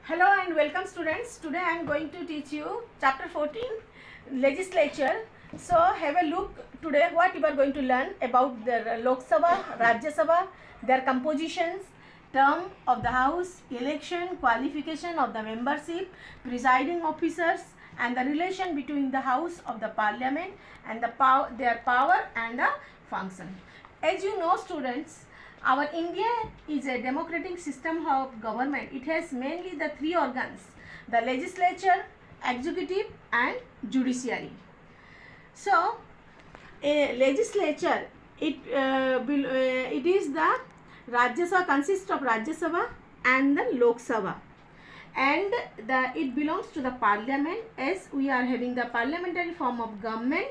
Hello and welcome students. Today I am going to teach you chapter 14 legislature. So have a look today what you are going to learn about the Lok Sabha, Rajya Sabha, their compositions, term of the house, election, qualification of the membership, presiding officers and the relation between the house of the parliament and their power and the function. As you know students, our India is a democratic system of government. It has mainly the three organs: the legislature, executive and judiciary. So, a legislature, it is the Rajya Sabha, consists of Rajya Sabha and the Lok Sabha, and it belongs to the parliament, as we are having the parliamentary form of government.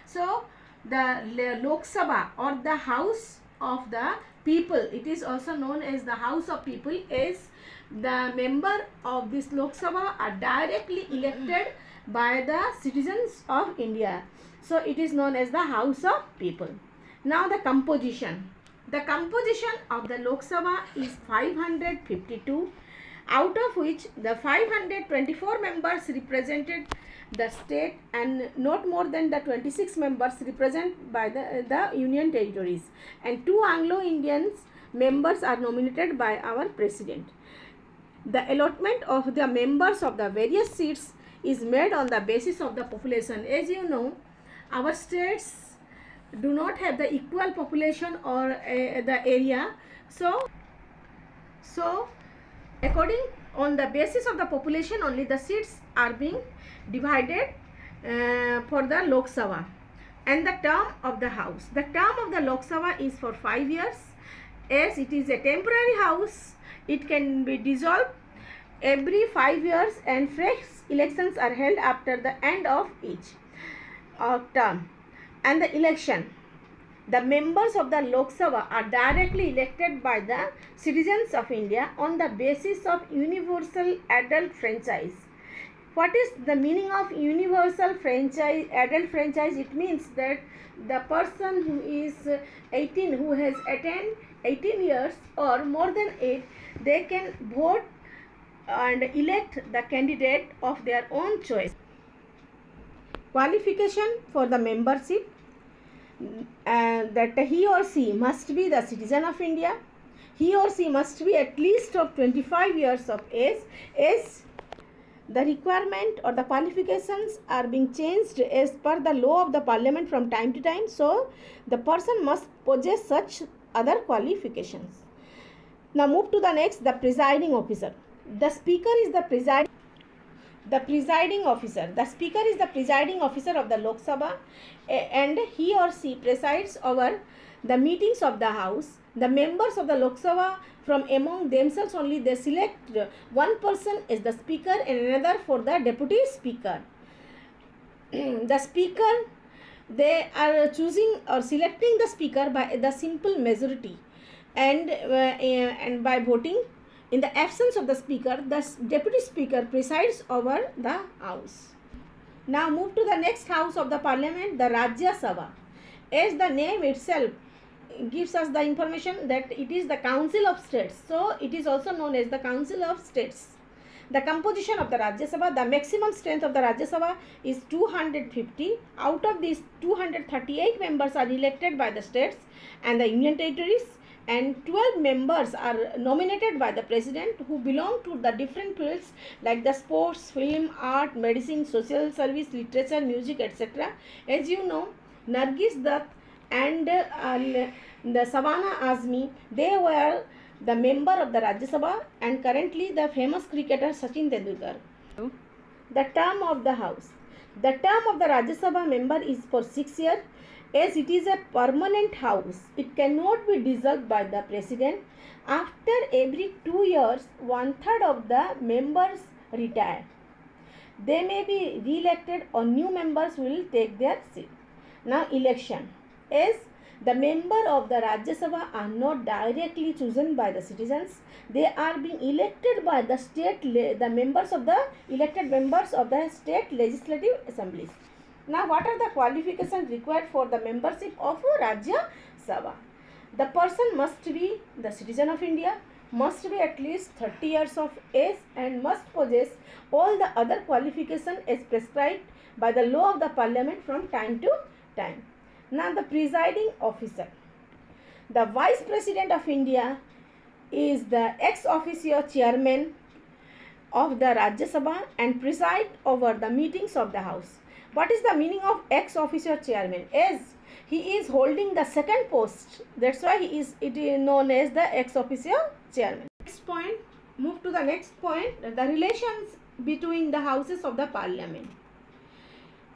So, the Lok Sabha or the house of the people, it is also known as the house of people, is the member of this Lok Sabha are directly elected by the citizens of India. So it is known as the house of people. Now the composition. The composition of the Lok Sabha is 552, out of which the 524 members represented the state and not more than the 26 members represented by the union territories, and 2 Anglo-Indians members are nominated by our president. The allotment of the members of the various seats is made on the basis of the population. As you know, our states do not have the equal population or the area. So according on the basis of the population only the seats are being divided for the Lok Sabha. And the term of the house. The term of the Lok Sabha is for 5 years. As it is a temporary house, it can be dissolved every 5 years and fresh elections are held after the end of each term. And the election. The members of the Lok Sabha are directly elected by the citizens of India on the basis of universal adult franchise. What is the meaning of universal franchise, adult franchise? It means that the person who is 18, who has attained 18 years or more than 8, they can vote and elect the candidate of their own choice. Qualification for the membership. That he or she must be the citizen of India. He or she must be at least of 25 years of age. As the requirement or the qualifications are being changed as per the law of the parliament from time to time. So, the person must possess such other qualifications. Now, move to the next, the presiding officer. The speaker is the presiding officer. The speaker is the presiding officer of the Lok Sabha, and he or she presides over the meetings of the house. The members of the Lok Sabha from among themselves only they select one person as the speaker and another for the deputy speaker. The speaker, they are choosing or selecting the speaker by the simple majority and by voting. In the absence of the speaker, the deputy speaker presides over the house. Now move to the next house of the parliament, the Rajya Sabha. As the name itself gives us the information that it is the council of states. So it is also known as the council of states. The composition of the Rajya Sabha, the maximum strength of the Rajya Sabha is 250. Out of these, 238 members are elected by the states and the union territories, and 12 members are nominated by the president who belong to the different fields like the sports, film, art, medicine, social service, literature, music, etc. As you know, Nargis Dutt and the Savannah Azmi, they were the member of the Rajya Sabha, and currently the famous cricketer Sachin Tendulkar. The term of the house. The term of the Rajya Sabha member is for 6 years. As it is a permanent house, it cannot be dissolved by the president. After every 2 years, 1/3 of the members retire. They may be re-elected or new members will take their seat. Now election. As the member of the Rajya Sabha are not directly chosen by the citizens, they are being elected by the elected members of the state legislative assemblies. Now, what are the qualifications required for the membership of Rajya Sabha? The person must be the citizen of India. must be at least 30 years of age and must possess all the other qualifications as prescribed by the law of the parliament from time to time. Now the presiding officer. The Vice President of India is the ex officio chairman of the Rajya Sabha and preside over the meetings of the House. What is the meaning of ex officio chairman? As he is holding the second post, that's why it is known as the ex officio chairman. Next point, move to the next point, the relations between the houses of the parliament.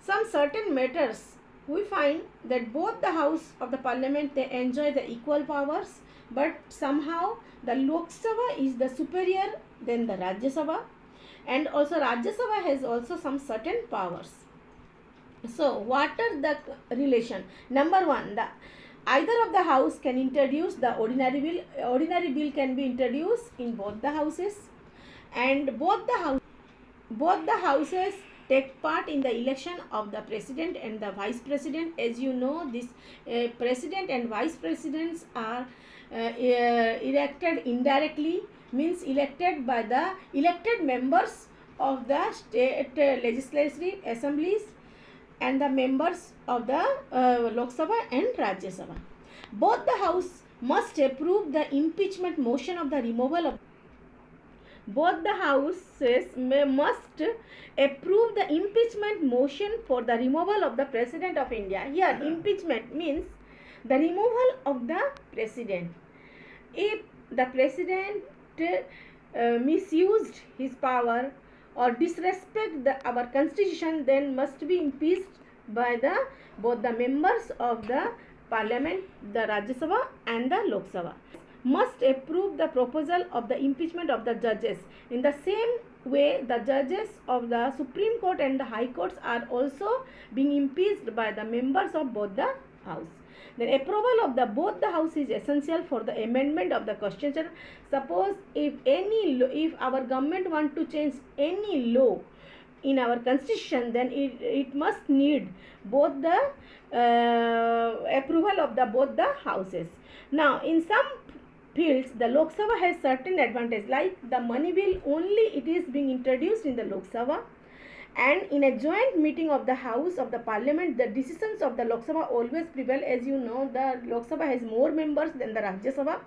Some certain matters we find that both the house of the parliament, they enjoy the equal powers, but somehow the Lok Sabha is the superior than the Rajya Sabha, and also Rajya Sabha has also some certain powers. So what are the relation? Number one, either of the house can introduce the ordinary bill. Ordinary bill can be introduced in both the houses, and both the houses take part in the election of the president and the vice president. As you know, this president and vice presidents are elected indirectly, means elected by the elected members of the state legislative assemblies and the members of the Lok Sabha and Rajya Sabha. Both the house must approve the impeachment motion of the removal of. Both the houses must approve the impeachment motion for the removal of the President of India. Here, impeachment means the removal of the President. If the President misused his power or disrespect our constitution, then must be impeached by both the members of the parliament, the Rajya Sabha and the Lok Sabha. Must approve the proposal of the impeachment of the judges. In the same way, the judges of the Supreme Court and the High Courts are also being impeached by the members of both the house. Then approval of both the house is essential for the amendment of the constitution. Suppose if our government want to change any law in our constitution, then it must need both the approval of both the houses. Now, in some fields, the Lok Sabha has certain advantage, like the money bill only it is being introduced in the Lok Sabha, and in a joint meeting of the house of the parliament, the decisions of the Lok Sabha always prevail. As you know, the Lok Sabha has more members than the Rajya Sabha,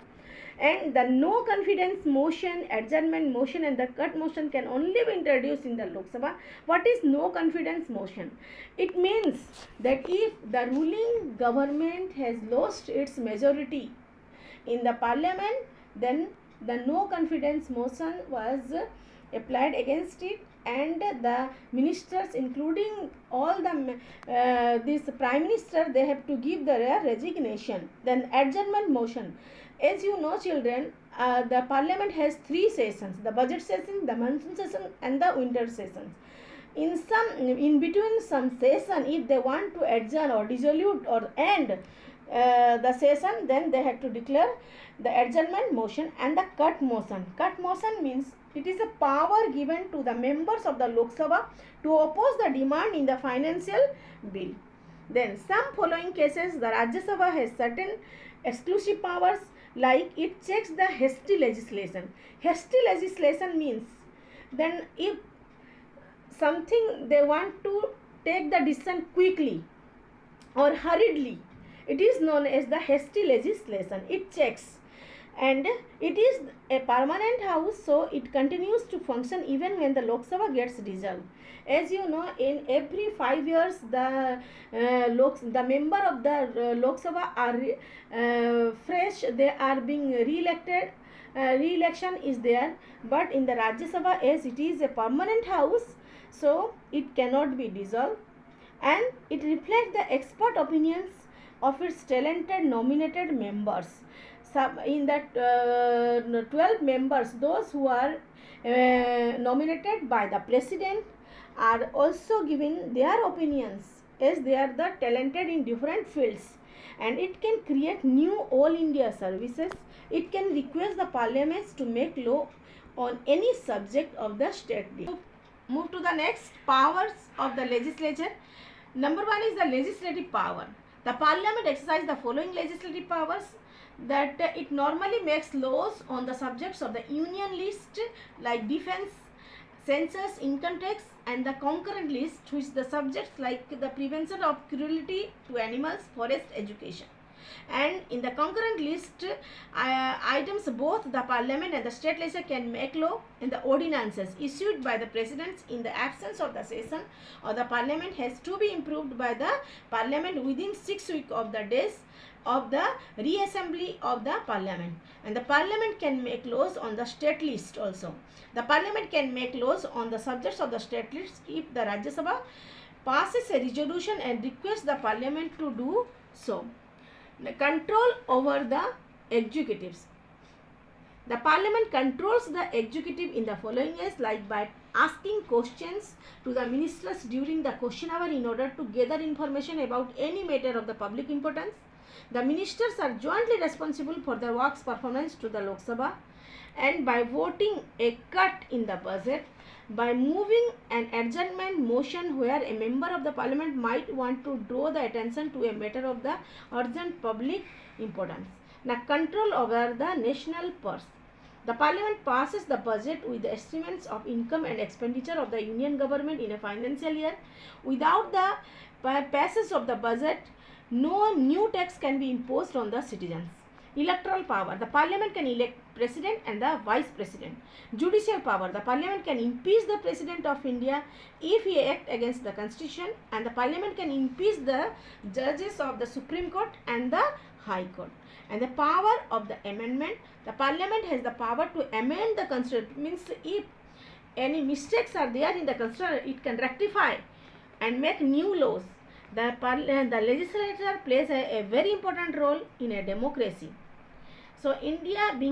and the no confidence motion, adjournment motion and the cut motion can only be introduced in the Lok Sabha. What is no confidence motion? It means that if the ruling government has lost its majority in the parliament, then the no confidence motion was applied against it, and the ministers, including all this prime minister, they have to give their resignation. Then adjournment motion. As you know, children, the parliament has 3 sessions: the budget session, the monsoon session and the winter sessions. In between some session, if they want to adjourn or dissolve or end the session, then they have to declare the adjournment motion and the cut motion. Cut motion means it is a power given to the members of the Lok Sabha to oppose the demand in the financial bill. Then some following cases, the Rajya Sabha has certain exclusive powers, like it checks the hasty legislation. Hasty legislation means then if something they want to take the decision quickly or hurriedly, it is known as the hasty legislation. It checks, and it is a permanent house, so it continues to function even when the Lok Sabha gets dissolved. As you know, in every 5 years, the member of the Lok Sabha are fresh. They are being re-elected. Re-election is there, but in the Rajya Sabha, as it is a permanent house, so it cannot be dissolved, and it reflects the expert opinions of its talented nominated members. In that 12 members, those who are nominated by the president are also giving their opinions, as they are the talented in different fields, and it can create new all India services. It can request the parliaments to make law on any subject of the state. Move to the next, powers of the legislature. Number 1 is the legislative power. The parliament exercises the following legislative powers. that it normally makes laws on the subjects of the union list like defense, census, income tax, and the concurrent list, which the subjects like the prevention of cruelty to animals, forest, education. And in the concurrent list items, both the parliament and the state legislature can make law, and the ordinances issued by the presidents in the absence of the session or the parliament has to be improved by the parliament within 6 weeks of the days of the reassembly of the parliament. And the parliament can make laws on the state list also. The parliament can make laws on the subjects of the state list if the Rajya Sabha passes a resolution and requests the parliament to do so. The control over the executives. The parliament controls the executive in the following ways, like by asking questions to the ministers during the question hour in order to gather information about any matter of the public importance. The ministers are jointly responsible for the work's performance to the Lok Sabha, and by voting a cut in the budget, by moving an adjournment motion where a member of the parliament might want to draw the attention to a matter of the urgent public importance. Now, control over the national purse. The parliament passes the budget with the estimates of income and expenditure of the union government in a financial year. Without the passage of the budget, no new tax can be imposed on the citizens. Electoral power. The parliament can elect president and the vice president. Judicial power. The parliament can impeach the president of India if he acts against the constitution, and the parliament can impeach the judges of the Supreme Court and the High Court. And the power of the amendment. The parliament has the power to amend the constitution. Means if any mistakes are there in the constitution, it can rectify and make new laws. The legislature plays a very important role in a democracy. So India being